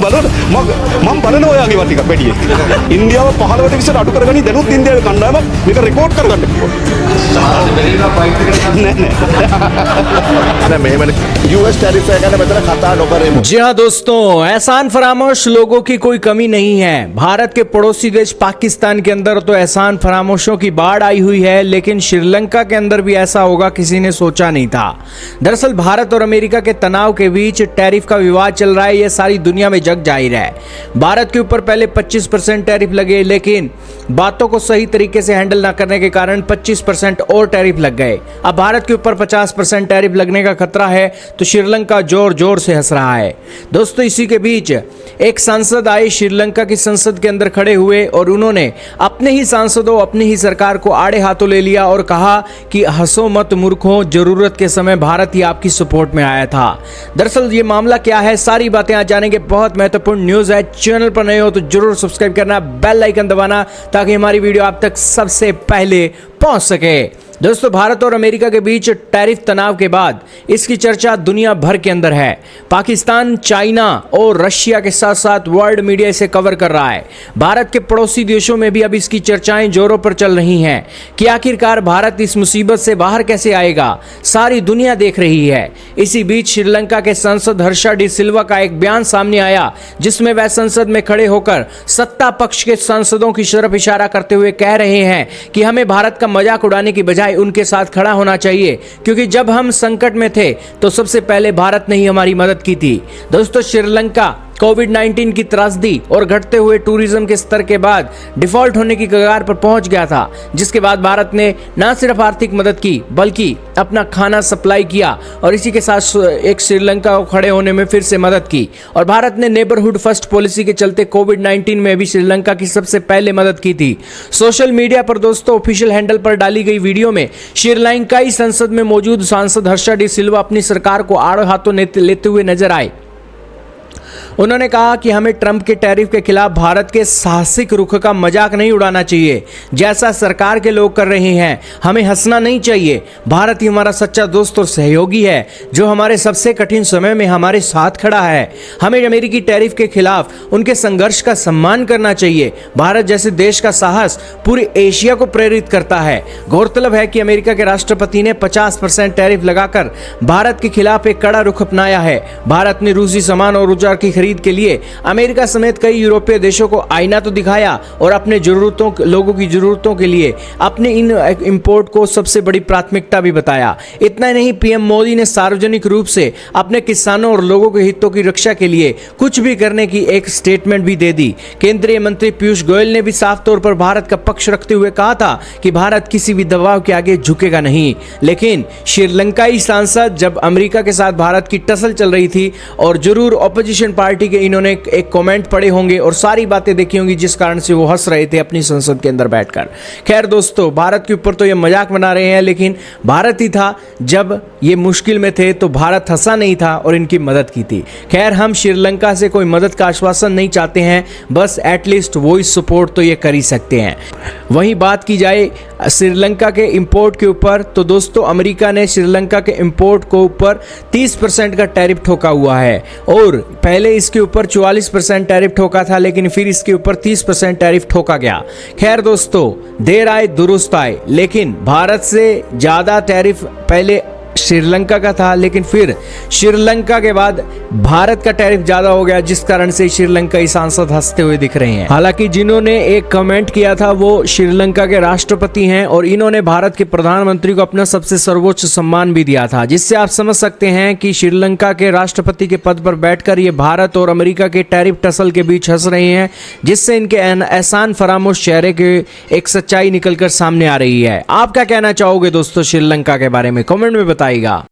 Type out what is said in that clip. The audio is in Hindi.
බලන්න මම බලනවා ඔයාගේ ටිකක් වැඩි. ඉන්දියාව 15ට විතර අඩු කරගනි දැනුත් ඉන්දියාවේ කණ්ඩායමක් මේක රෙකෝඩ් කරගන්න පුළුවන්. यूएस टैरिफ खता नौकरेमु। जी हाँ दोस्तों, एहसान फरामोश लोगों की कोई कमी नहीं है। भारत के पड़ोसी देश पाकिस्तान के अंदर तो एहसान फरामोशों की बाढ़ आई हुई है, लेकिन श्रीलंका के अंदर भी ऐसा होगा किसी ने सोचा नहीं था। दरअसल भारत और अमेरिका के तनाव के बीच टैरिफ का विवाद चल रहा है, ये सारी दुनिया में जग जाहिर है। भारत के ऊपर पहले 25% टैरिफ लगे, लेकिन बातों को सही तरीके से हैंडल न करने के कारण 25% और टैरिफ लग गए। अब भारत के ऊपर 50% टैरिफ लगने का खतरा है, तो श्रीलंका जोर जोर से हंस रहा है। दोस्तों, इसी के बीच एक सांसद आए, श्रीलंका की संसद के अंदर खड़े हुए और उन्होंने अपने ही सांसदों, अपनी ही सरकार को आड़े हाथों ले लिया और कहा कि हंसो मत मूर्खों, जरूरत के समय भारत ही आपकी सपोर्ट में आया था। दरअसल ये मामला क्या है, सारी बातें आज जानेंगे। बहुत महत्वपूर्ण न्यूज है। चैनल पर नए हो तो जरूर सब्सक्राइब करना, बेल आइकन दबाना, ताकि हमारी वीडियो आप तक सबसे पहले पहुंच सके। दोस्तों, भारत और अमेरिका के बीच टैरिफ तनाव के बाद इसकी चर्चा दुनिया भर के अंदर है। पाकिस्तान, चाइना और रशिया के साथ साथ वर्ल्ड मीडिया इसे कवर कर रहा है। भारत के पड़ोसी देशों में भी अब इसकी चर्चाएं जोरों पर चल रही हैं कि आखिरकार भारत इस मुसीबत से बाहर कैसे आएगा, सारी दुनिया देख रही है। इसी बीच श्रीलंका के सांसद हर्षा डी सिल्वा का एक बयान सामने आया, जिसमें वह संसद में खड़े होकर सत्ता पक्ष के सांसदों की तरफ इशारा करते हुए कह रहे हैं कि हमें भारत का मजाक उड़ाने की बजाय उनके साथ खड़ा होना चाहिए, क्योंकि जब हम संकट में थे तो सबसे पहले भारत ने ही हमारी मदद की थी। दोस्तों, श्रीलंका कोविड-19 की त्रासदी और घटते हुए टूरिज्म के स्तर के बाद डिफॉल्ट होने की कगार पर पहुंच गया था, जिसके बाद भारत ने न सिर्फ आर्थिक मदद की बल्कि अपना खाना सप्लाई किया और इसी के साथ एक श्रीलंका को खड़े होने में फिर से मदद की। और भारत ने नेबरहुड फर्स्ट पॉलिसी के चलते कोविड-19 में भी श्रीलंका की सबसे पहले मदद की थी। सोशल मीडिया पर दोस्तों ऑफिशियल हैंडल पर डाली गई वीडियो में श्रीलंकाई संसद में मौजूद सांसद हर्षा डी सिल्वा अपनी सरकार को आड़े हाथों लेते हुए नजर आए। उन्होंने कहा कि हमें ट्रंप के टैरिफ के खिलाफ भारत के साहसिक रुख का मजाक नहीं उड़ाना चाहिए, जैसा सरकार के लोग कर रहे हैं। हमें हंसना नहीं चाहिए। भारत ही हमारा सच्चा दोस्त और सहयोगी है, जो हमारे सबसे कठिन समय में हमारे साथ खड़ा है। हमें अमेरिकी टैरिफ के खिलाफ उनके संघर्ष का सम्मान करना चाहिए। भारत जैसे देश का साहस पूरे एशिया को प्रेरित करता है। गौरतलब है कि अमेरिका के राष्ट्रपति ने 50% टैरिफ लगाकर भारत के खिलाफ एक कड़ा रुख अपनाया है। भारत ने रूसी सामान और ऊर्जा की खरीद के लिए अमेरिका समेत कई यूरोपीय देशों को आईना तो दिखाया और अपने लोगों की जरूरतों के लिए अपने इन इंपोर्ट को सबसे बड़ी प्राथमिकता भी बताया। इतना ही नहीं, पीएम मोदी ने सार्वजनिक रूप से अपने किसानों और लोगों के हितों की रक्षा के लिए कुछ भी करने की एक स्टेटमेंट भी दे दी। केंद्रीय मंत्री पीयूष गोयल ने भी साफ तौर पर भारत का पक्ष रखते हुए कहा था कि भारत किसी भी दबाव के आगे झुकेगा नहीं। लेकिन श्रीलंकाई सांसद, जब अमेरिका के साथ भारत की टसल चल रही थी और जरूर ऑपोजिशन पार्टी के इन्होंने एक कमेंट पढ़े होंगे और सारी बातें देखी होंगी, जिस कारण से वो हंस रहे थे अपनी संसद के अंदर बैठकर। खैर दोस्तों, भारत के ऊपर तो ये मजाक बना रहे हैं, लेकिन भारत ही था जब ये मुश्किल में थे तो भारत हंसा नहीं था और इनकी मदद की थी। खैर, हम श्रीलंका से कोई मदद का आश्वासन नहीं चाहते हैं, बस एटलीस्ट वॉइस सपोर्ट तो ये कर ही सकते हैं। वहीं बात की जाए श्रीलंका के इंपोर्ट के ऊपर, तो दोस्तों अमेरिका ने श्रीलंका के इंपोर्ट को ऊपर 30% का टैरिफ ठोका हुआ है और पहले इसके ऊपर 44% टैरिफ ठोका था, लेकिन फिर इसके ऊपर 30% टैरिफ ठोका गया। खैर दोस्तों, देर आए दुरुस्त आए, लेकिन भारत से ज़्यादा टैरिफ पहले श्रीलंका का था, लेकिन फिर श्रीलंका के बाद भारत का टैरिफ ज्यादा हो गया, जिस कारण से श्रीलंकाई सांसद हंसते हुए दिख रहे हैं। हालांकि जिन्होंने एक कमेंट किया था वो श्रीलंका के राष्ट्रपति हैं और इन्होंने भारत के प्रधानमंत्री को अपना सबसे सर्वोच्च सम्मान भी दिया था, जिससे आप समझ सकते हैं कि श्रीलंका के राष्ट्रपति के पद पर बैठकर ये भारत और अमेरिका के टैरिफ टसल के बीच हंस रहे हैं, जिससे इनके एहसान फरामोश चेहरे के एक सच्चाई निकलकर सामने आ रही है। आप क्या कहना चाहोगे दोस्तों श्रीलंका के बारे में? कमेंट में बताइएगा।